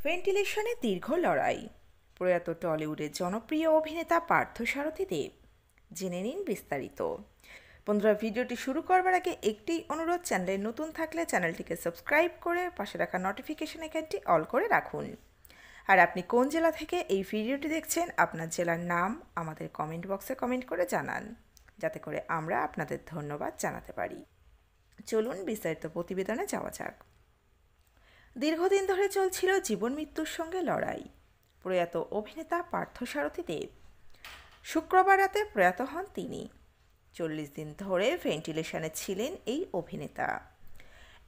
ভেন্টিলেশনে দীর্ঘ লড়াই। প্রয়াত টলিউডের জনপ্রিয় অভিনেতা পার্থসারথী দেব। জেনে নিন বিস্তারিত। বন্ধুরা, ভিডিওটি শুরু করবার আগে একটি অনুরোধ, চ্যানেলে নতুন থাকলে চ্যানেলটিকে সাবস্ক্রাইব করে পাশে রাখা নোটিফিকেশন আইকনটি অল করে রাখুন। আর আপনি কোন জেলা থেকে এই ভিডিওটি দেখছেন, আপনার জেলার নাম আমাদের কমেন্ট বক্সে কমেন্ট করে জানান, যাতে করে আমরা আপনাদের ধন্যবাদ জানাতে পারি। চলুন বিস্তারিত প্রতিবেদনে যাওয়া যাক। দীর্ঘদিন ধরে চলছিল জীবন মৃত্যুর সঙ্গে লড়াই। প্রয়াত অভিনেতা পার্থসারথী দেব। শুক্রবার রাতে প্রয়াত হন তিনি। 40 দিন ধরে ভেন্টিলেশনে ছিলেন এই অভিনেতা।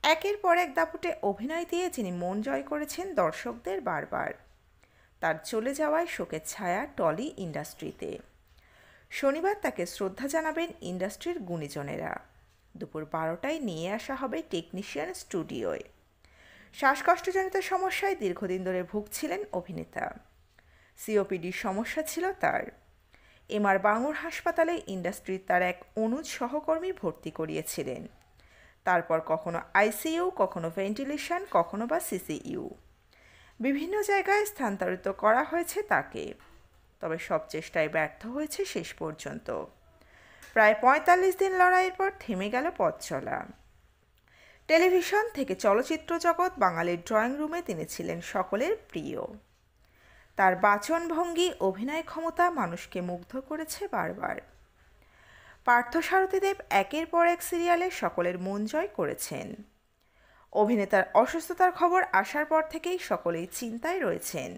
একের পর এক দাপুটে অভিনয় দিয়ে যিনি মন জয় করেছেন দর্শকদের বারবার। তার চলে যাওয়ায় শোকের ছায়া টলি ইন্ডাস্ট্রিতে। শনিবার তাকে শ্রদ্ধা জানাবেন ইন্ডাস্ট্রির গুণীজনেরা। দুপুর 12টায় নিয়ে আসা হবে টেকনিশিয়ান স্টুডিওয়। শ্বাসকষ্টজনিত সমস্যায় দীর্ঘদিন ধরে ভুগছিলেন অভিনেতা। সিওপিডির সমস্যা ছিল তার। এমআর বাঙুর হাসপাতালে ইন্ডাস্ট্রির তার এক অনুজ সহকর্মী ভর্তি করিয়েছিলেন। তারপর কখনো আইসিইউ, কখনো ভেন্টিলেশন, কখনো বা সিসিইউ। বিভিন্ন জায়গায় স্থানান্তরিত করা হয়েছে তাকে, তবে সব চেষ্টায় ব্যর্থ হয়েছে শেষ পর্যন্ত। প্রায় 45 দিন লড়াইয়ের পর থেমে গেল পথ চলা। টেলিভিশন থেকে চলচ্চিত্র জগৎ, বাঙালির ড্রয়িং রুমে তিনি ছিলেন সকলের প্রিয়। তার বাচনভঙ্গি, অভিনয় ক্ষমতা মানুষকে মুগ্ধ করেছে বারবার। পার্থসারথী দেব একের পর এক সিরিয়ালে সকলের মন জয় করেছেন। অভিনেতার অসুস্থতার খবর আসার পর থেকেই সকলেই চিন্তায় রয়েছেন।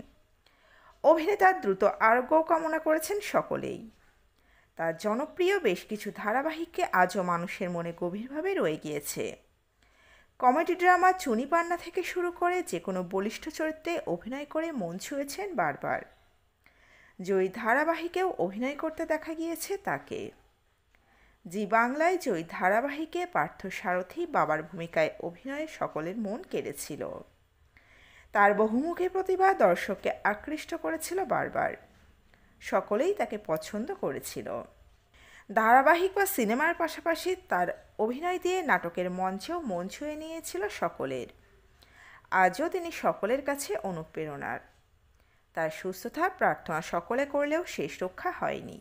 অভিনেতার দ্রুত আরোগ্য কামনা করেছেন সকলেই। তার জনপ্রিয় বেশ কিছু ধারাবাহিককে আজও মানুষের মনে গভীরভাবে রয়ে গিয়েছে। কমেডি ড্রামা চুনি পান্না থেকে শুরু করে যে কোনো বলিষ্ঠ চরিত্রে অভিনয় করে মন ছুঁয়েছেন বারবার। জয়ী ধারাবাহিকেও অভিনয় করতে দেখা গিয়েছে তাকে। জি বাংলায় জয়ী ধারাবাহিকে পার্থসারথী বাবার ভূমিকায় অভিনয়ে সকলের মন কেড়েছিল। তার বহুমুখী প্রতিভা দর্শককে আকৃষ্ট করেছিল বারবার। সকলেই তাকে পছন্দ করেছিল। ধারাবাহিক বা সিনেমার পাশাপাশি তার অভিনয় দিয়ে নাটকের মঞ্চেও মন ছুঁয়ে নিয়েছিল সকলের। আজও তিনি সকলের কাছে অনুপ্রেরণার। তার সুস্থতা প্রার্থনা সকলে করলেও শেষ রক্ষা হয়নি।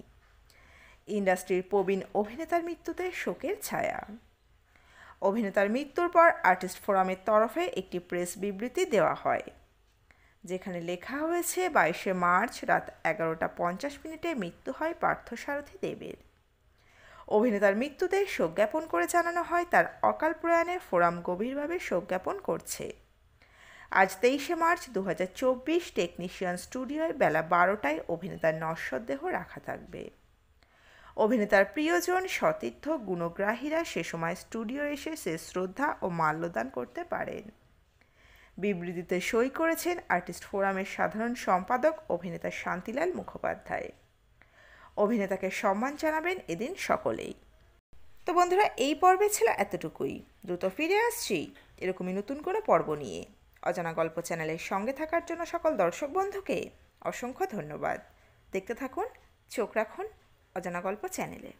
ইন্ডাস্ট্রির প্রবীণ অভিনেতার মৃত্যুতে শোকের ছায়া। অভিনেতার মৃত্যুর পর আর্টিস্ট ফোরামের তরফে একটি প্রেস বিবৃতি দেওয়া হয়, যেখানে লেখা হয়েছে 22শে মার্চ রাত 11টা 50 মৃত্যু হয় পার্থসারথী দেবের। অভিনেতার মৃত্যুতে শোক জ্ঞাপন করে জানানো হয়, তার অকাল প্রয়াণে ফোরাম গভীরভাবে শোক জ্ঞাপন করছে। আজ 23শে মার্চ 2024 টেকনিশিয়ান স্টুডিওয় বেলা 12টায় অভিনেতার নশ্বর দেহ রাখা থাকবে। অভিনেতার প্রিয়জন, সতীর্থ, গুণগ্রাহীরা সে সময় স্টুডিও এসে শেষ শ্রদ্ধা ও মাল্যদান করতে পারেন। বিবৃতিতে সই করেছেন আর্টিস্ট ফোরামের সাধারণ সম্পাদক অভিনেতা শান্তিলাল মুখোপাধ্যায়। অভিনেতাকে সম্মান জানাবেন এদিন সকলেই। তো বন্ধুরা, এই পর্বে ছিল এতটুকুই। দ্রুত ফিরে আসছি এরকমই নতুন কোনো পর্ব নিয়ে। অজানা গল্প চ্যানেলের সঙ্গে থাকার জন্য সকল দর্শক বন্ধুকে অসংখ্য ধন্যবাদ। দেখতে থাকুন, চোখ রাখুন অজানা গল্প চ্যানেলে।